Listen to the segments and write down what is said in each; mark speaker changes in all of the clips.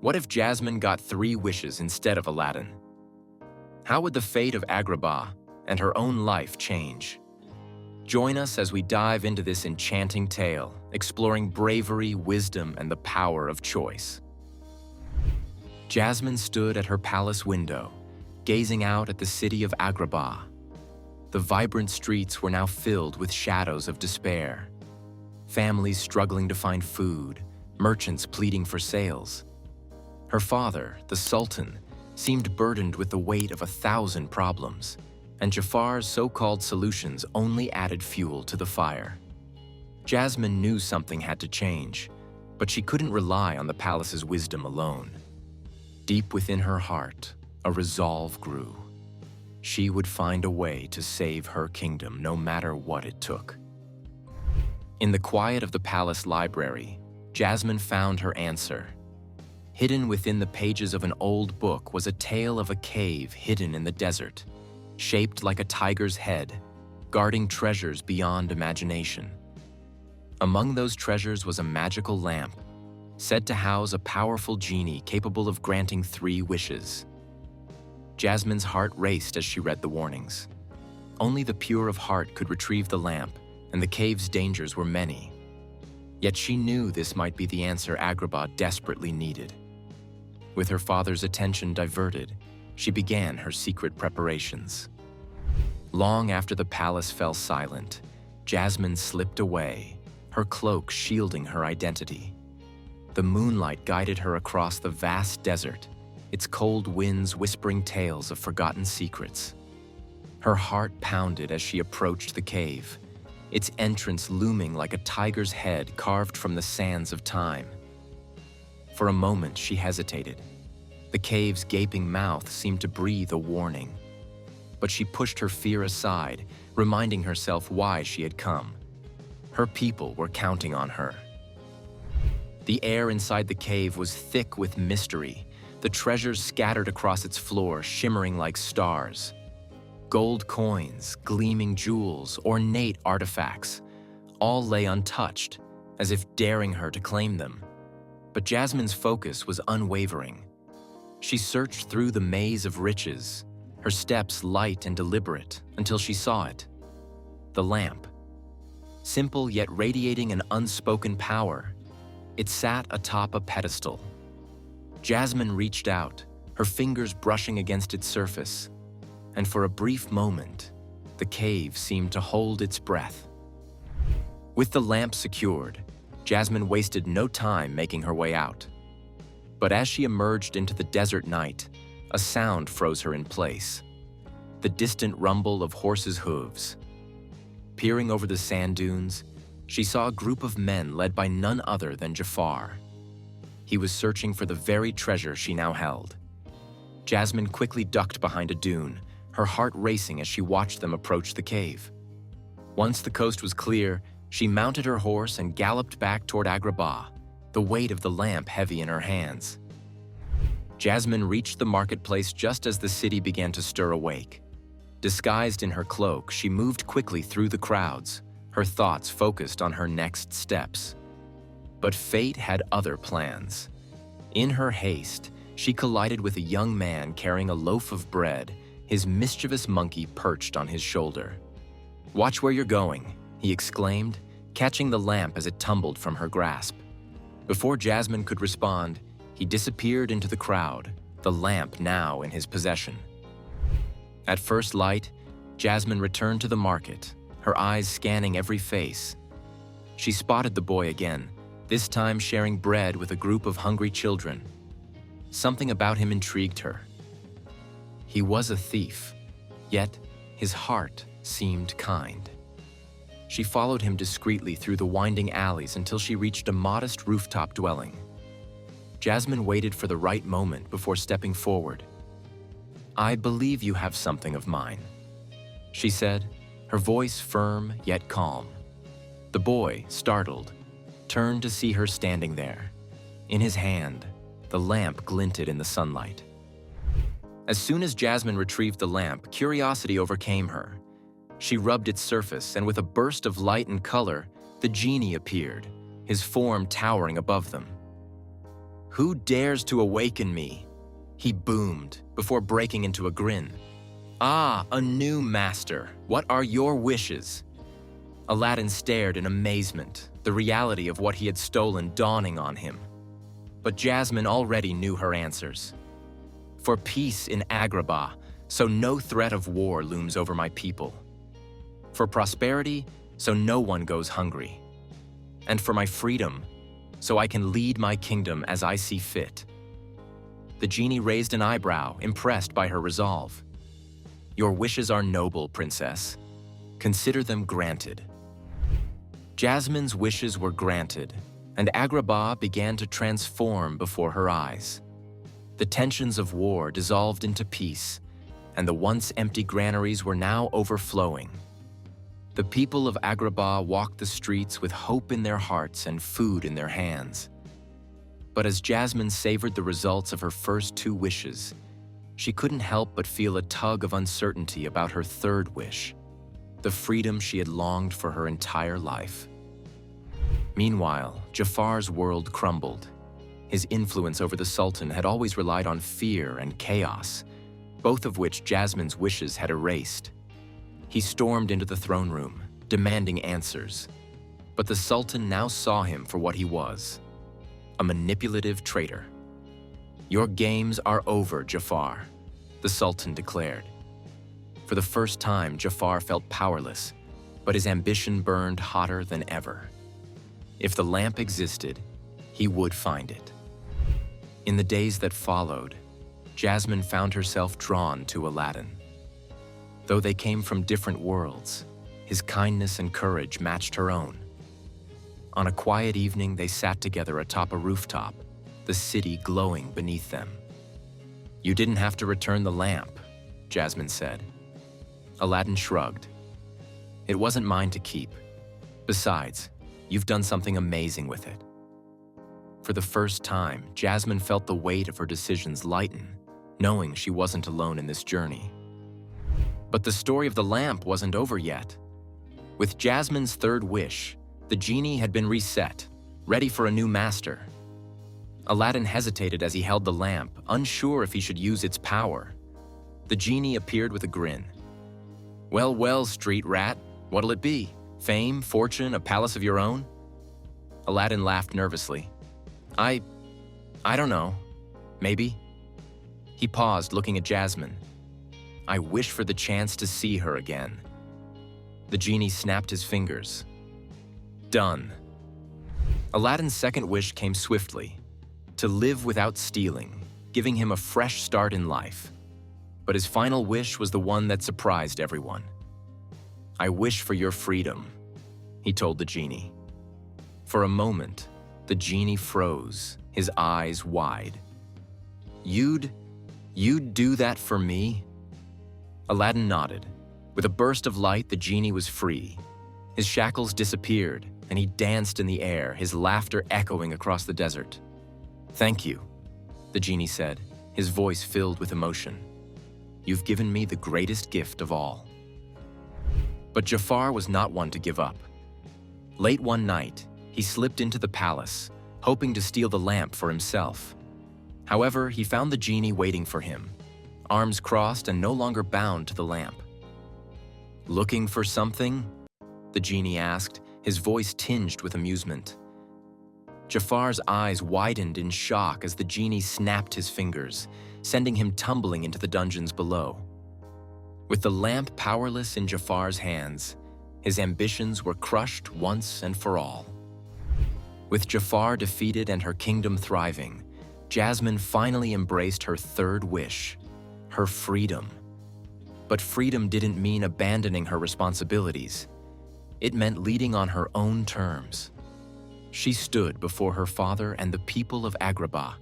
Speaker 1: What if Jasmine got 3 wishes instead of Aladdin? How would the fate of Agrabah and her own life change? Join us as we dive into this enchanting tale, exploring bravery, wisdom, and the power of choice. Jasmine stood at her palace window, gazing out at the city of Agrabah. The vibrant streets were now filled with shadows of despair. Families struggling to find food, merchants pleading for sales. Her father, the Sultan, seemed burdened with the weight of 1,000 problems, and Jafar's so-called solutions only added fuel to the fire. Jasmine knew something had to change, but she couldn't rely on the palace's wisdom alone. Deep within her heart, a resolve grew. She would find a way to save her kingdom, no matter what it took. In the quiet of the palace library, Jasmine found her answer. Hidden within the pages of an old book was a tale of a cave hidden in the desert, shaped like a tiger's head, guarding treasures beyond imagination. Among those treasures was a magical lamp, said to house a powerful genie capable of granting 3 wishes. Jasmine's heart raced as she read the warnings. Only the pure of heart could retrieve the lamp, and the cave's dangers were many. Yet she knew this might be the answer Agrabah desperately needed. With her father's attention diverted, she began her secret preparations. Long after the palace fell silent, Jasmine slipped away, her cloak shielding her identity. The moonlight guided her across the vast desert, its cold winds whispering tales of forgotten secrets. Her heart pounded as she approached the cave, its entrance looming like a tiger's head carved from the sands of time. For a moment, she hesitated. The cave's gaping mouth seemed to breathe a warning. But she pushed her fear aside, reminding herself why she had come. Her people were counting on her. The air inside the cave was thick with mystery, the treasures scattered across its floor shimmering like stars. Gold coins, gleaming jewels, ornate artifacts, all lay untouched, as if daring her to claim them. But Jasmine's focus was unwavering. She searched through the maze of riches, her steps light and deliberate, until she saw it. The lamp. Simple yet radiating an unspoken power, it sat atop a pedestal. Jasmine reached out, her fingers brushing against its surface, and for a brief moment, the cave seemed to hold its breath. With the lamp secured, Jasmine wasted no time making her way out. But as she emerged into the desert night, a sound froze her in place. The distant rumble of horses' hooves. Peering over the sand dunes, she saw a group of men led by none other than Jafar. He was searching for the very treasure she now held. Jasmine quickly ducked behind a dune, her heart racing as she watched them approach the cave. Once the coast was clear, she mounted her horse and galloped back toward Agrabah, the weight of the lamp heavy in her hands. Jasmine reached the marketplace just as the city began to stir awake. Disguised in her cloak, she moved quickly through the crowds, her thoughts focused on her next steps. But fate had other plans. In her haste, she collided with a young man carrying a loaf of bread, his mischievous monkey perched on his shoulder. "Watch where you're going," he exclaimed, catching the lamp as it tumbled from her grasp. Before Jasmine could respond, he disappeared into the crowd, the lamp now in his possession. At first light, Jasmine returned to the market, her eyes scanning every face. She spotted the boy again, this time sharing bread with a group of hungry children. Something about him intrigued her. He was a thief, yet his heart seemed kind. She followed him discreetly through the winding alleys until she reached a modest rooftop dwelling. Jasmine waited for the right moment before stepping forward. "I believe you have something of mine," she said, her voice firm yet calm. The boy, startled, turned to see her standing there. In his hand, the lamp glinted in the sunlight. As soon as Jasmine retrieved the lamp, curiosity overcame her. She rubbed its surface, and with a burst of light and color, the genie appeared, his form towering above them. "Who dares to awaken me?" he boomed before breaking into a grin. "Ah, a new master. What are your wishes?" Aladdin stared in amazement, the reality of what he had stolen dawning on him. But Jasmine already knew her answers. "For peace in Agrabah, so no threat of war looms over my people. For prosperity, so no one goes hungry. And for my freedom, so I can lead my kingdom as I see fit." The genie raised an eyebrow, impressed by her resolve. "Your wishes are noble, princess. Consider them granted." Jasmine's wishes were granted, and Agrabah began to transform before her eyes. The tensions of war dissolved into peace, and the once empty granaries were now overflowing. The people of Agrabah walked the streets with hope in their hearts and food in their hands. But as Jasmine savored the results of her first two wishes, she couldn't help but feel a tug of uncertainty about her third wish, the freedom she had longed for her entire life. Meanwhile, Jafar's world crumbled. His influence over the Sultan had always relied on fear and chaos, both of which Jasmine's wishes had erased. He stormed into the throne room, demanding answers. But the Sultan now saw him for what he was, a manipulative traitor. "Your games are over, Jafar," the Sultan declared. For the first time, Jafar felt powerless, but his ambition burned hotter than ever. If the lamp existed, he would find it. In the days that followed, Jasmine found herself drawn to Aladdin. Though they came from different worlds, his kindness and courage matched her own. On a quiet evening, they sat together atop a rooftop, the city glowing beneath them. "You didn't have to return the lamp," Jasmine said. Aladdin shrugged. "It wasn't mine to keep. Besides, you've done something amazing with it." For the first time, Jasmine felt the weight of her decisions lighten, knowing she wasn't alone in this journey. But the story of the lamp wasn't over yet. With Jasmine's third wish, the genie had been reset, ready for a new master. Aladdin hesitated as he held the lamp, unsure if he should use its power. The genie appeared with a grin. "Well, well, street rat, what'll it be? Fame, fortune, a palace of your own?" Aladdin laughed nervously. I don't know. Maybe." He paused, looking at Jasmine. "I wish for the chance to see her again." The genie snapped his fingers. Done. Aladdin's second wish came swiftly, to live without stealing, giving him a fresh start in life. But his final wish was the one that surprised everyone. "I wish for your freedom," he told the genie. For a moment, the genie froze, his eyes wide. You'd do that for me?" Aladdin nodded. With a burst of light, the genie was free. His shackles disappeared, and he danced in the air, his laughter echoing across the desert. "Thank you," the genie said, his voice filled with emotion. "You've given me the greatest gift of all." But Jafar was not one to give up. Late one night, he slipped into the palace, hoping to steal the lamp for himself. However, he found the genie waiting for him, arms crossed and no longer bound to the lamp. "Looking for something?" the genie asked, his voice tinged with amusement. Jafar's eyes widened in shock as the genie snapped his fingers, sending him tumbling into the dungeons below. With the lamp powerless in Jafar's hands, his ambitions were crushed once and for all. With Jafar defeated and her kingdom thriving, Jasmine finally embraced her third wish, her freedom. But freedom didn't mean abandoning her responsibilities. It meant leading on her own terms. She stood before her father and the people of Agrabah,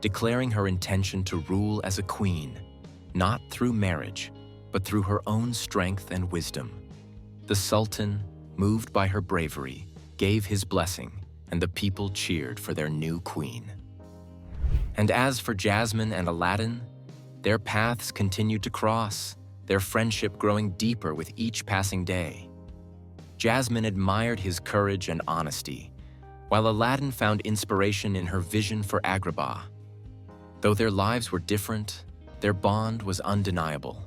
Speaker 1: declaring her intention to rule as a queen, not through marriage, but through her own strength and wisdom. The Sultan, moved by her bravery, gave his blessing, and the people cheered for their new queen. And as for Jasmine and Aladdin, their paths continued to cross, their friendship growing deeper with each passing day. Jasmine admired his courage and honesty, while Aladdin found inspiration in her vision for Agrabah. Though their lives were different, their bond was undeniable.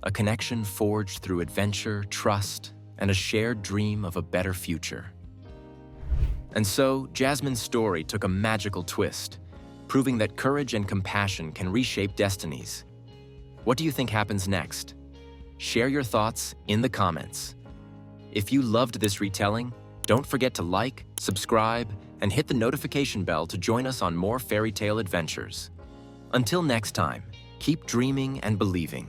Speaker 1: A connection forged through adventure, trust, and a shared dream of a better future. And so, Jasmine's story took a magical twist, proving that courage and compassion can reshape destinies. What do you think happens next? Share your thoughts in the comments. If you loved this retelling, don't forget to like, subscribe, and hit the notification bell to join us on more fairy tale adventures. Until next time, keep dreaming and believing.